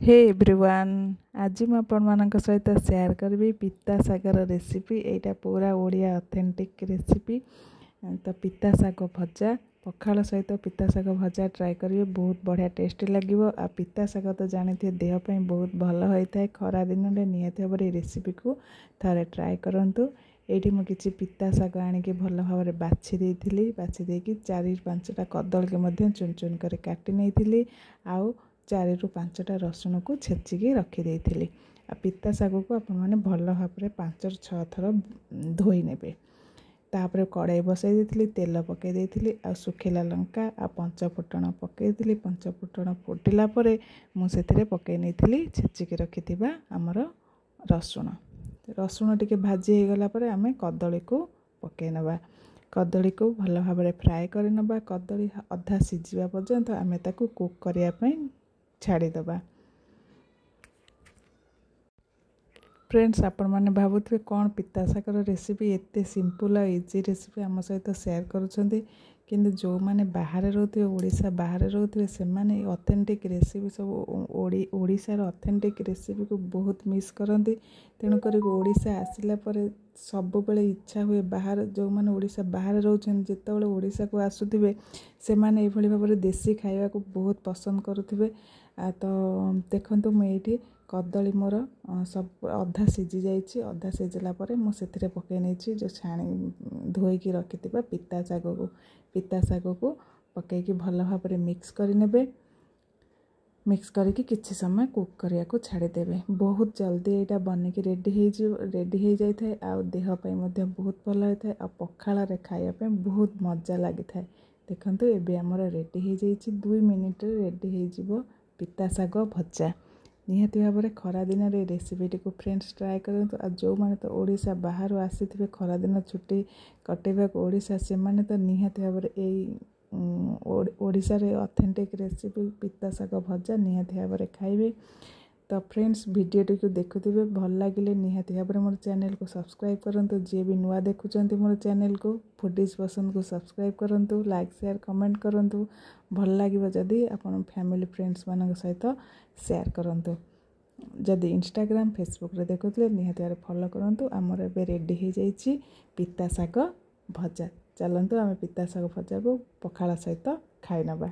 Hey everyone आज मु आपण सहित शेयर करी पिता सागर रेसिपी। एटा पूरा ओडिया ऑथेंटिक रेसिपी। तो पिता साग भजा पखाल सहित पिता साग भजा ट्राए करिए, बहुत बढ़िया टेस्टी लगे। आ पिता साग तो जानते देहपाई बहुत भल होता है। खरा दिन में निहत भाव रेसिपी को थे ट्राए करूँ। ये मुझे पिता साग आणिक भल भाव बाछि देकी 4-5टा कदली के चुन चुन कर काटी नहीं आउ 4ରୁ 5टा रसुण को छेचिकी रखी। आ पिता साग को आपने भल भाव 5-6 थर धोई ने। तापर कड़ाई बसाई तेल पकई आ सुखिला लंका आ पंचफुटण पकई। पंचफुटण फुटिला मुझे पकई नहीं छेचिकी रखि आमर रसुण। रसुण टिके भाजी हो गला आम कदली को पकई नवा। कदली को भल भाव फ्राए कर नवा। कदली अधा सीझा पर्यंत आम ताकू कुक करने छाड़ीदबा। फ्रेंड्स आपण मैंने भावुवे कौन पिता सागर रेसिपी एते सिंपल और इजी रेसिपी आम सहित शेयर करुँच, किंतु जो मैंने बाहर रोथे ओडिशा बाहर रोथे से माने ऑथेंटिक रेसिपी सब ओडिशार ऑथेंटिक रेसिपी को बहुत मिस करती। तेणुक ओडिशा आसिला परे सब बेले इच्छा हुए बाहर जो मैंने ओडिशा बाहर रोचन जितेबाला ओडिशा को आसुथिबे से माने एभली भाव देसी खाइबा को बहुत पसंद करुथिबे। तो देखंतु मैं कदली मोर सब अधा सीझी जाइए। अधा सीझला मुझे पकई नहीं जो छाणी धोईकी रखि पिता साग को पकईकी भल भाव मिक्स करने। मिक्स करके किछि समय कुक करिया को छाड़ीदेवे। बहुत जल्दी यहाँ बनिकी रेडी हो जाए। आ देहपाई बहुत भल होता है। आ पखाल रे खाइबा बहुत मजा लगी था। देखंतु एबे हमर रेडी हो जाइए। 2 मिनिट रेडी हो पिता साग भजा। निहाती भाव में खरा दिन रेसिपीटी को फ्रेंड्स ट्राए करूँ। आ जो मैंने तो ओडिशा बाहर आसी खरा दिन छुट्टी कटेबा ओडिशा से माने तो निहाती भाव में ओडिशा रे ऑथेंटिक रेसिपी पिता साग भजा निहाती भाव में खाइबे। तो फ्रेंड्स वीडियोटी को देखुथिबे भल लगिले निहाती भाव में मोर चैनल को सब्सक्राइब करंतु। जे भी नुआ देखुचंती मोर चैनल को फूडीज पसंद को सब्सक्राइब करंतु, लाइक शेयर कमेंट करंतु। भल लागिबो जदी आपन फैमिली फ्रेंड्स मानक सहित शेयर करंतु। जदि इंस्टाग्राम फेसबुक रे देखुथले निहाती भाव फॉलो करंतु। आमर एबे रेडी हो जाइए पिता साग भजा। चलंतु आम पिता साग भजा को पखाल सहित खाई नबा।